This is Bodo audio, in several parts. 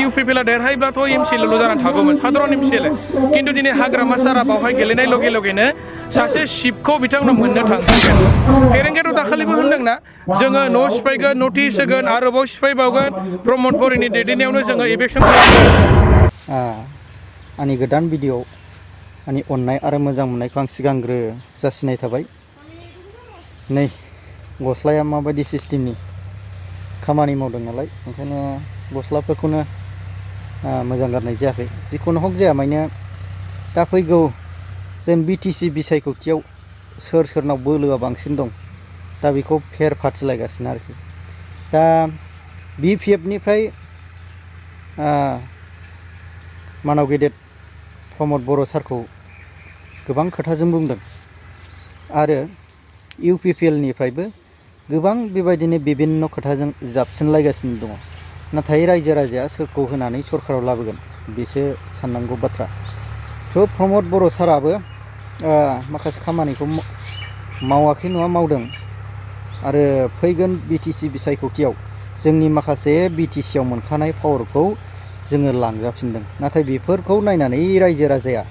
इउपिपिएल देरहायोब्लाथ' एमसिएल' जानानै थागौमोन साधारन एमसिएल खिन्थु दिनै हाग्रामा सारा बावहाय गेलेनाय लगे लगेनो सासे शिबखौ बिथांमोना मोननो थांसिगोन फेरेंगायाथ' दाखालिबो होनदोंना जोङो न' सिफायगोन नटिस होगोन आरोबाव सिफायबावगोन प्रमद बर'नि दैदेननायावनो जोङो इलेक्सन खालामगोन। आंनि गोदान भिडिअ आंनि अननाय आरो मोजां मोननायखौ आं सिगांग्रो जासिनाय थाबाय। नै गस्लाया माबायदि सिस्टेमनि खामानि मावदों नालाय ओंखायनो गस्लाफोरखौनो मोजां गारनाय जायाखै। जिखुनु हक जाया माने दा फैगौ जों बिटिसि बिसायख'थियाव सोर सोरनाव बोलोआ बांसिन दं दा बेखौ फेर फाथिलायगासिनो आरोखि। दा बिपिएफनिफ्राय मानाव गेदेर प्रमद बर' सारखौ गोबां खोथाजों बुंदों आरो इउपिपिएलनिफ्रायबो गोबां बेबायदिनो बिभिन्न खोथाजों जाबसिनलायगासिनो दङ। नाथाय रायजो राजाया सोरखौ होनानै सरकाराव लाबोगोन बेसो साननांगौ बाथ्रा। थ' प्रमद बर' साराबो माखासे खामानिखौ मावाखै नङा मावदों आरो फैगोन बिटिसि बिसायख'थियाव जोंनि माखासे बिटिसिआव मोनखानाय पावारखौ जोङो लांजाफिनदों। नाथाय बेफोरखौ नायनानै रायजो राजाया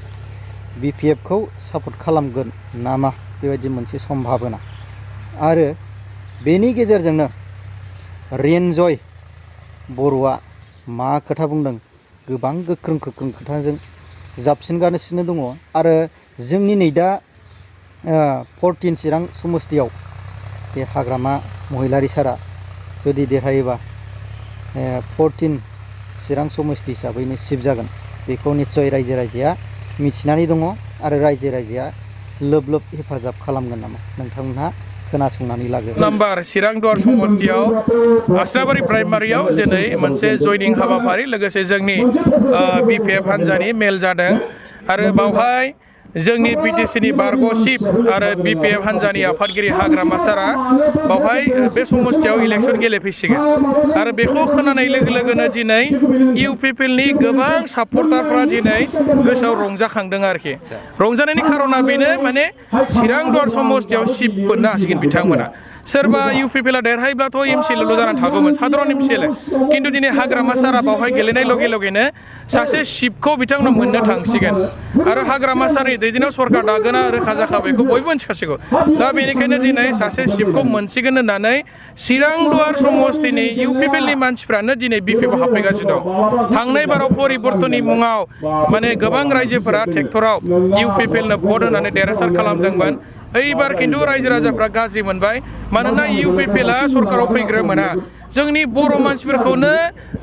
बिपिएफखौ सापर्ट खालामगोन नामा बेबायदि मोनसे सम्भाबना आरो बेनि गेजेरजोंनो रेनजय बर'आ मा खोथा बुंदों गोबां गोख्रों खोथाजों जाबसिनगासिनो दङ आरो जोंनि नै दा 14 चिरां समस्तियाव बे हाग्रामा महिलारि सारा जुदि देरहायोबा 14 चिरां समस्ति हिसाबैनो सिब जागोन बेखौ निस्सय रायजो राजाया मिथिनानै दङ आरो रायजो राजाया लोब लोब हेफाजाब खालामगोन नामा नोंथांमोनहा खोनासंनानै लागोन। नाम्बार चिरांड समस्तियाव आस्राबारि प्राइमारियाव दिनै मोनसे जयनिं हाबाफारि लोगोसे जोंनि बिपिएफ हान्जानि मेल जादों आरो बावहाय जोंनि बिटिसिनि बारग' चिफ आरो बिपिएफ हान्जानि आफादगिरि हाग्रामा सारा बावहाय बे समस्तियाव इलेक्सन गेलेफैसिगोन आरो बेखौ खोनानाय लोगो लोगोनो दिनै इउपिपिएलनि गोबां सापर्टारफ्रा दिनै गोसोआव रंजाखांदों आरोखि। रंजानायनि खारना बेनो माने चिरांड समस्तियाव चिफ मोननो हासिगोन बिथांमोना। सोरबा इउपिपिएल देरहायोब्लाथ' एमसिएल' जानानै थागौमोन साधारन एमसिएल खिन्थु दिनै हाग्रामा सारा बावहाय गेलेनाय लगे लगेनो सासे शिबखौ बिथांमोना मोननो थांसिगोन आरो हाग्रामा सारनि दैदेननायाव सरकार दागोना रोखा जाखाबायखौ बयबो मिथिखासिगौ। दा बेनिखायनो दिनै सासे शिबखौ मोनसिगोन होननानै चिरांड समस्तिनि इउपिपिएलनि मानसिफ्रानो दिनै बिपिएफआव हाबफैगासिनो दं। थांनाय बाराव परिबर्तननि मुङाव माने गोबां रायजोफोरा ट्रेक्टराव इउपिपिएलनो भट होनानै देरहासार खालामदोंमोन। एबार खिन्थु रायजो राजाफ्रा गाज्रि मोनबाय मानोना इउपिपिएलआ सरकाराव फैग्रो मोना जोंनि बर' मानसिफोरखौनो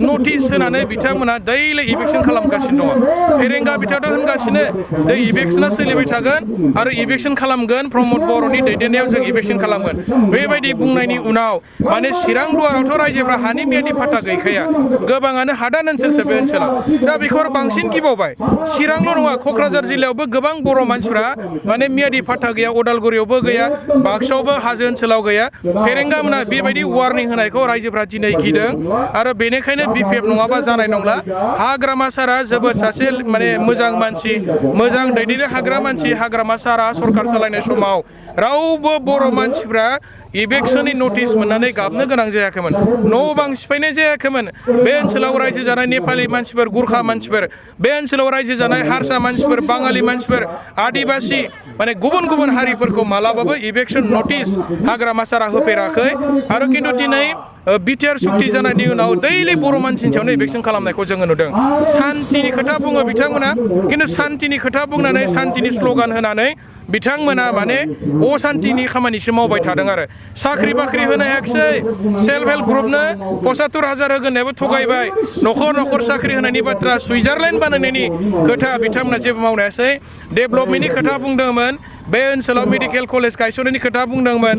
नटिस होनानै बिथांमोना दैलि इलेक्सन खालामगासिनो दङ। फेरेंगा बिथाङाथ' होनगासिनो दै इलेक्सना सोलिबाय थागोन आरो इलेक्सन खालामगोन प्रमद बर'नि दैदेननायाव जों इलेक्सन खालामगोन बेबायदि बुंनायनि उनाव माने चिरांडआवथ' रायजोफ्रा हानि मियादि फाटा गैखाया गोबाङानो हादान ओनसोलसो बे ओनसोलाव दा बेखौ आरो बांसिन गिबावबाय। चिरांल' नङा क'क्राझार जिल्लायावबो गोबां बर' मानसिफ्रा माने मियादि फाटा गैया उदालगुरियावबो गैया बाक्सायावबो हाजो ओनसोलाव गैया। फेरेंगा मोना बेबायदि वार्निं होनायखौ रायजोफ्रा दिनै गिदों आरो बेनिखायनो बिपिएफ नङाबा जानाय नंला। हाग्रामा सारा जोबोद सासे माने मोजां मानसि मोजां दैदेननो हाग्रा मानसि। हाग्रामा सारा सरकार सालायनाय समाव रावबो बर' मानसिफ्रा इलेक्सननि नटिस मोननानै गाबनो गोनां जायाखैमोन न' बां सिफायनाय जायाखैमोन। बे ओनसोलाव रायजो जानाय नेपालि मानसिफोर गुरखा मानसिफोर बे ओनसोलाव रायजो जानाय हारसा मानसिफोर बाङालि मानसिफोर आदिबासि माने गुबुन गुबुन हारिफोरखौ मालाबाबो इलेक्सन नटिस हाग्रामा सारा होफेराखै आरो खिन्थु दिनै बिटिआर सुक्ति जानायनि उनाव दैलि बर' मानसिनि सायावनो इलेक्सन खालामनायखौ जोङो नुदों। सान्तिनि खोथा बुङो बिथांमोना खिन्थु सान्तिनि खोथा बुंनानै सान्तिनि स्ल'गान होनानै बिथांमोना माने असान्तिनि खामानिसो मावबाय थादों आरो साख्रि बाख्रि होनो हायाखिसै। सेल्फ हेल्प ग्रुपनो 75,000 होगोननायाबो थगायबाय। न'खर न'खर साख्रि होनायनि बाथ्रा सुइजारलेण्ड बानायनायनि खोथा बिथांमोना जेबो मावनो हायासै। डेभेलपमेन्टनि खोथा बुंदोंमोन बे ओनसोलाव मेडिकेल कलेज गायसननायनि खोथा बुंदोंमोन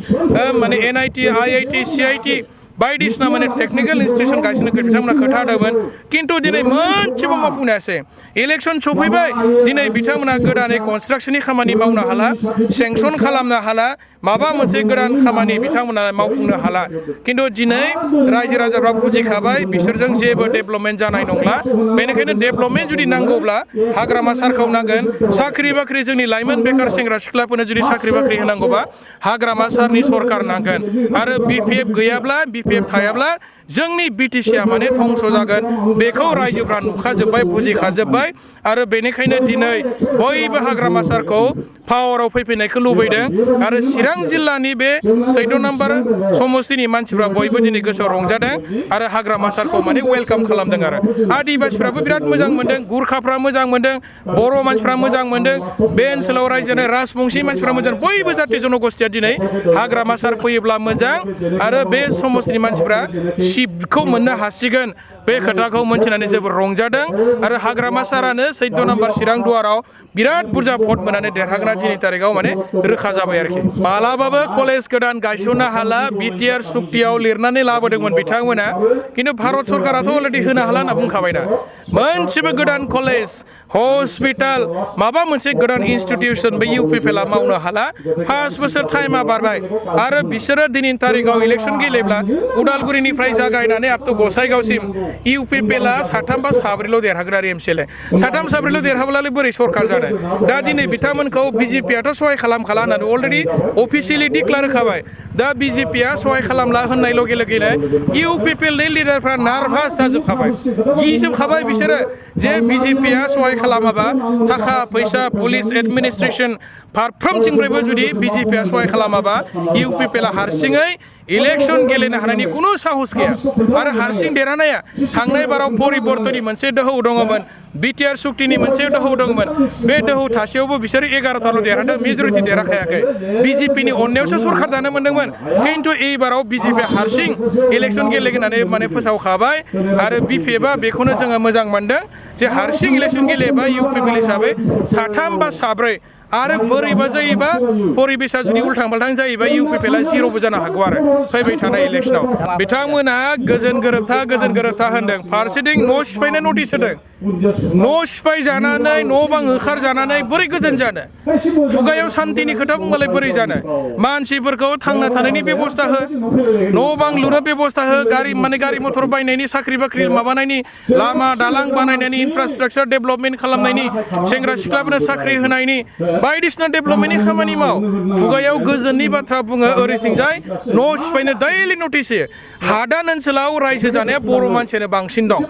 माने NIT IIT CIT बायदिसिना माने टेक्निकेल इन्स्टिटिउसन गायसननो बिथांमोना खोथा होदोंमोन खिन्थु दिनै मोनसेबो मावफुंनो हायासै। इलेक्सन सफैबाय दिनै बिथांमोना गोदानै कनस्ट्राक्सननि खामानि मावनो हाला सेंसन खालामनो हाला माबा मोनसे गोदान खामानि बिथांमोना मावफुंनो हाला। खिन्थु दिनै रायजो राजाफ्रा बुजिखाबाय बिसोरजों जेबो डेभेलपमेन्ट जानाय नंला। बेनिखायनो डेभेलपमेन्ट जुदि नांगौब्ला हाग्रामा सारखौ नांगोन। साख्रि बाख्रि जोंनि लाइमोन बेकार सेंग्रा सिख्लाफोरनो जुदि साख्रि बाख्रि होनांगौबा हाग्रामा सारनि सरकार नांगोन आरो बिपिएफ गैयाब्ला BPF थायाब्ला जोंनि बिटिसिआ माने धंस जागोन बेखौ रायजोफ्रा नुखाजोब्बाय बुजिखाजोब्बाय आरो बेनिखायनो दिनै बयबो हाग्रामा सारखौ पावाराव फैफिननायखौ लुबैदों आरो चिरां जिल्लानि बे 14 नम्बर समस्तिनि मानसिफ्रा बयबो दिनै गोसोआव रंजादों आरो हाग्रामा सारखौ माने वेलकाम खालामदों आरो आदिबासिफ्राबो बिराद मोजां मोनदों गुरखाफ्रा मोजां मोनदों बर' मानसिफ्रा मोजां मोनदों बे ओनसोलाव रायजो जानाय राजबंशी मानसिफ्रा मोजां बयबो जाति जनगोष्ठीया दिनै हाग्रामा सार फैयोब्ला मोजां आरो बे समस्तिनि मानसिफ्रा सिटखौ मोननो हासिगोन बे खोथाखौ मोनथिनानै जोबोर रंजादों आरो हाग्रामा सारानो 14 नम्बर चिरां दुवाराव बिराद बुरजा भट मोननानै देरहागोना दिनै तारिखआव माने रोखा जाबाय आरोखि मालाबाबो कलेज गोदान गायसननो हाला बिटिआर सुक्तियाव लिरनानै लाबोदोंमोन बिथांमोना खिन्थु भारत सरकाराथ' अलरेडि होनो हाला होनना बुंखाबायना मोनसेबो गोदान कलेज हस्पिटाल माबा मोनसे गोदान इन्स्टिटिउसन बे इउपिपिएलआ मावनो हाला 5 बोसोर टाइमा बारबाय आरो बिसोरो दिनैनि तारिखआव इलेक्सन गेलेब्ला उदालगुरिनिफ्राय जागायनानै आप टु गसाइगावसिम इउपिपिएलआ 3 बा 4ल' देरहागोन आरो एमसिएलए 3 4ल' देरहाब्लालाय बोरै सरकार जानो दा दिनै बिथांमोनखौ बिजेपिआथ' सहाय खालामखाला होननानै अलरेडि अफिसियेलि डिक्लेयार होखाबाय दा बिजेपिआ सहाय खालामला होननाय लगे लगेनो इउपिपिएलनि लिडारफ्रा नार्भास जाजोबखाबाय गिजोबखाबाय बिसोरो जे बिजेपिआ सहाय खालामाबा थाखा फैसा पुलिस एडमिनिस्ट्रेसन फारफ्रोमथिंनिफ्रायबो जुदि बिजेपिआ सहाय खालामाबा इउपिपिएलआ हारसिङै इलेक्सन गेलेनो हानायनि कुनु साहस गैया आरो हारसिं देरहानाया थांनाय बाराव परिबर्तननि मोनसे दोहौ दङमोन बिटिआर सुक्तिनि मोनसे दोहौ दङमोन बे दोहौ थासेयावबो बिसोर 11ताल' देरहादों मेजरिटि देरहाखायाखै बिजेपिनि अननायावसो सरकार दानो मोनदोंमोन खिन्थु एबाराव बिजेपिआ हारसिं इलेक्सन गेलेगोननानै माने फोसावखाबाय आरो बिपिएफआ बेखौनो जोङो मोजां मोनदों जे हारसिं इलेक्सन गेलेबा इउपिपिएल हिसाबै 3 बा 4 आरो बोरैबा जायोबा परिबेसा जुदि उल्थां फाल्थां जायोबा इउपिपिएलआ जिर'बो जानो हागौ आरो फैबाय थानाय इलेक्सनाव बिथांमोना गोजोन गोरोबथा होनदों फारसेथिं न' सिफायनो नटिस होदों न' सिफाय जानानै न' बां होखारजानानै बोरै गोजोन जानो खुगायाव सान्तिनि खोथा बुंबालाय बोरै जानो मानसिफोरखौ थांना थानायनि बेबस्था हो न' बां लुनो बेबस्था हो गारि मथर बायनायनि साख्रि बाख्रि माबानायनि लामा दालां बानायनायनि इनफ्रास्ट्राक्चार डेभेलपमेन्ट खालामनायनि सेंग्रा सिख्लाफोरनो साख्रि होनायनि बायदिसिना डेभेलपमेन्टनि खामानि माव खुगायाव गोजोननि बाथ्रा बुङो ओरैथिंजाय न' सिफायनो दैलि नटिस होयो हादान ओनसोलाव रायजो जानाया बर' मानसियानो बांसिन दं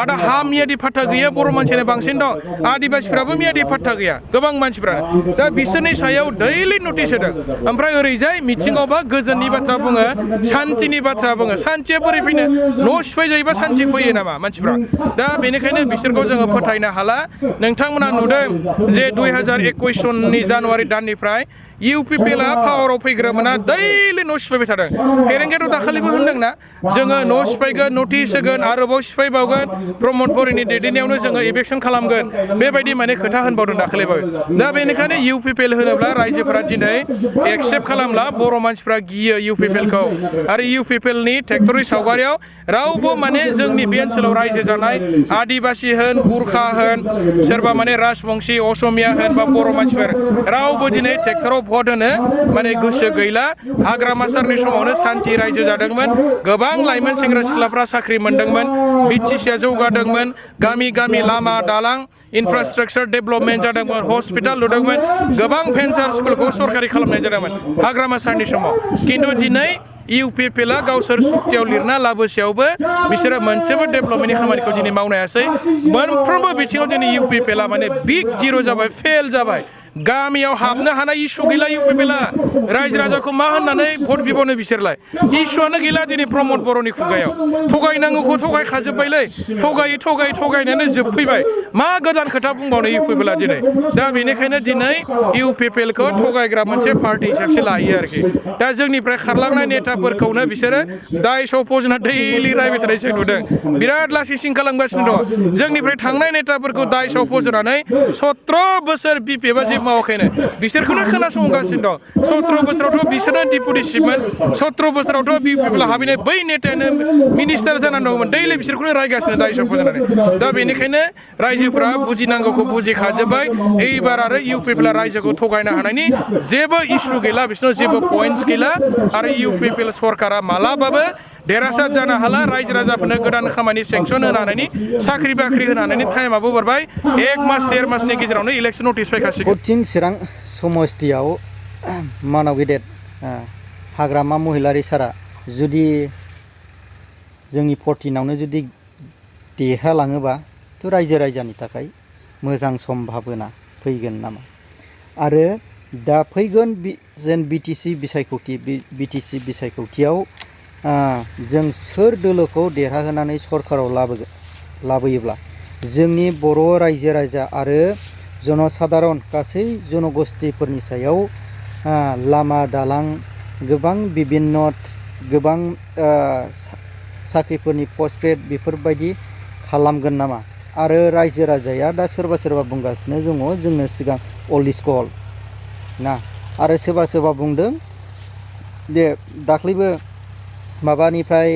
आदा हा मियादि फाट्टा गैया बर' मानसियानो बांसिन दं आदिबासिफ्राबो मियादि फाट्टा गैया गोबां मानसिफ्रानो दा बिसोरनि सायाव दैलि नटिस होदों ओमफ्राय ओरैजाय मिथिङावबा गोजोननि बाथ्रा बुङो सान्तिनि बाथ्रा बुङो सान्तिया बोरै फैनो न' सिफाय जायोबा सान्ति फैयो नामा मानसिफ्रा दा बेनिखायनो बिसोरखौ जोङो फोथायनो हाला नोंथांमोना नुदों जे 2021 सननि जानुवारि दाननिफ्राय इउपिपिएलआ पावाराव फैग्रोमोना दैलि न' सिफायबाय थादों फेरेंगायाथ' दाखालिबो होनदोंना जोङो न' सिफायगोन नटिस होगोन आरोबाव सिफायबावगोन प्रमद बरिनि दैदेननायावनो जोङो इभेकसन खालामगोन बेबायदि माने खोथा होनबावदों दाखालिबो दा बेनिखायनो इउपिपिएल होनोब्ला रायजोफोरा दिनै एक्सेप्ट खालामला बर' मानसिफ्रा गियो इउपिपिएलखौ आरो इउपिपिएलनि ट्रेक्टरि सावगारियाव रावबो माने जोंनि बे ओनसोलाव रायजो जानाय आदिबासि होन गुरखा होन सोरबा माने राजबंशी असमिया होन बा बर' मानसिफोर रावबो दिनै ट्रेक्टराव भट होनो माने गोसो गैला हाग्रामा सारनि समावनो सान्थि रायजो जादोंमोन गोबां लाइमोन सेंग्रा सिख्लाफ्रा साख्रि मोनदोंमोन बिटिसिआ जौगादोंमोन गामि गामि लामा दालां इनफ्रास्ट्राक्चार डेभेलपमेन्ट जादोंमोन हस्पिटाल लुदोंमोन गोबां भेन्सार स्कुलखौ सरकारि खालामनाय जादोंमोन हाग्रामा सारनि समाव खिन्थु दिनै इउपिपिएलआ गावसोर सुक्तियाव लिरना लाबोसेयावबो बिसोरो मोनसेबो डेभेलपमेन्टनि खामानिखौ दिनै मावनो हायासै मोनफ्रोमबो बिथिङाव दिनै इउपिपिएलआ माने बिग जिर' जाबाय फेल जाबाय गामियाव हाबनो हानाय इस्यु गैला इउपिपिएलआ रायजो राजाखौ मा होननानै भट बिबावनो बिसोरलाय इस्युआनो गैला दिनै प्रमद बर'नि खुगायाव थगायनांगौखौ थगायखाजोब्बायलै थगायनानै जोबफैबाय मा गोदान खोथा बुंबावनो इउपिपिएलआ दिनै दा बेनिखायनो दिनै इउपिपिएलखौ थगायग्रा मोनसे पार्टि हिसाबसो लायो आरोखि दा जोंनिफ्राय खारलांनाय नेताफोरखौनो बिसोरो दाय सप'जना दैलि रायबाय थानाय जों नुदों बिराद लासिं खालामगासिनो दङ जोंनिफ्राय थांनाय नेताफोरखौ दाय सप'जनानै 17 बोसोर बिपिएफआ जेबो मावाखैनो बिसोरखौनो खोनासंगासिनो दं 17 बोसोरावथ' बिसोरनो डिपुटि चिफमोन 17 बोसोरावथ' बिपिएफआव हाबैनाय बै नेतायानो मिनिस्टार जानानै दंमोन दैलि बिसोरखौनो रायगासिनो दाय सप'जनानै दा बेनिखायनो रायजोफोरा बुजिनांगौखौ बुजिखाजोब्बाय एबार आरो इउपिपिएलआ रायजोखौ थगायनो हानायनि जेबो इस्यु गैला बिसोरनाव जेबो पइन्टस गैला आरो इउपिपिएल सरकारा मालाबाबो देरहासार जानो हाला रायजो राजाफोरनो गोदान खामानि सेंसन होनानै साख्रि बाख्रि होनानै टाइमाबो बारबाय 1 मास 1.5 मासनि गेजेरावनो इलेक्सन नटिस फैखासिगोन चिरां समस्तियाव मानाव गेदेर हाग्रामा महिलारि सारा जुदि जोंनि 14आवनो जुदि देरहालाङोबा थ' रायजो राजानि थाखाय मोजां सम्भाबना फैगोन नामा। आरो दा फैगोन जेन बिटिसि बिसायख'थि बिटिसि बिसायख'थियाव जों सोर दोलोखौ देरहाहोनानै सरकाराव लाबोयोब्ला जोंनि बर' रायजो राजा आरो जनसाधारन गासै जनगोष्ठीफोरनि सायाव लामा दालां गोबां बिभिन्न गोबां साख्रिफोरनि पस्ट ग्रेड बेफोरबायदि खालामगोन नामा। आरो रायजो राजाया दा सोरबा बुंगासिनो दङ जोंनो सिगां अल्ड इज गल्ड ना। आरो सोरबा बुंदों दे दाख्लैबो माबानिफ्राय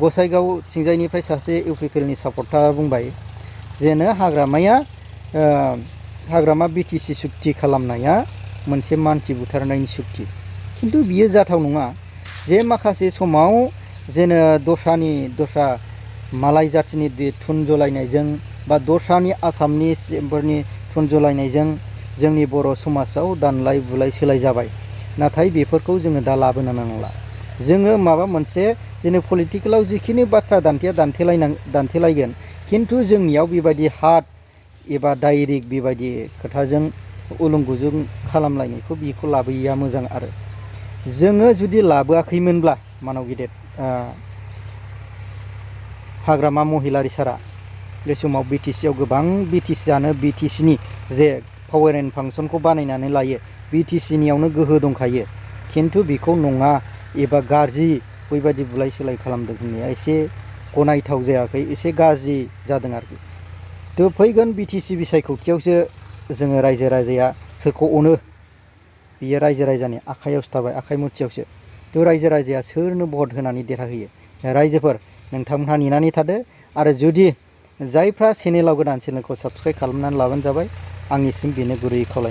गसाइगाव थिंजायनिफ्राय सासे इउपिपिएलनि सापर्टार बुंबाय जेनो हाग्रामा बिटिसि सुक्ति खालामनाया मोनसे मानसि बुथारनायनि सुक्ति। खिन्थु बियो जाथाव नङा जे माखासे समाव जेनो दस्रा मालाय जाथिनि थुनजलायनायजों बा दस्रानि आसामनि सिएमफोरनि थुनजलायनायजों जोंनि बर' समाजाव दानलाय बुलाय सोलाय जाबाय। नाथाय बेफोरखौ जोङो दा लाबोनो नांला। जोङो माबा मोनसे जेने पलिटिकेलाव जिखिनि बाथ्रा दान्थेलायगोन खिन्थु जोंनियाव बेबायदि हार्ड एबा डाइरेक्ट बेबायदि खोथाजों उलुं गुजुं खालामलायनायखौ बेखौ लाबोयैया मोजां। आरो जोङो जुदि लाबोआखैमोनब्ला मानाव गेदेर हाग्रामा महिलारि सारा बे समाव बिटिसियाव गोबां बिटिसिनि जे पावार एन्ड फांसनखौ बानायनानै लायो बिटिसिनियावनो गोहो दंखायो खिन्थु बेखौ नङा एबा गाज्रि बैबायदि बुलाय सोलाय खालामदों होननाया एसे गनायथाव जायाखै, एसे गाज्रि जादों आरोखि। थ' फैगोन बिटिसि बिसायख'थियावसो जोङो रायजो राजाया सोरखौ अनो बियो रायजो राजानि आखायावसो थाबाय, आखाइ मुथियावसो। थ' रायजो राजाया सोरनो भट होनानै देरहाहोयो। रायजोफोर नोंथांमोनहा नेनानै थादो। आरो जुदि जायफ्रा चेनेलाव गोदान चेनेलखौ साबस्क्राइब खालामनानै लाबानो जाबाय। आंनिसिम बेनो गुरै खावलायनाय।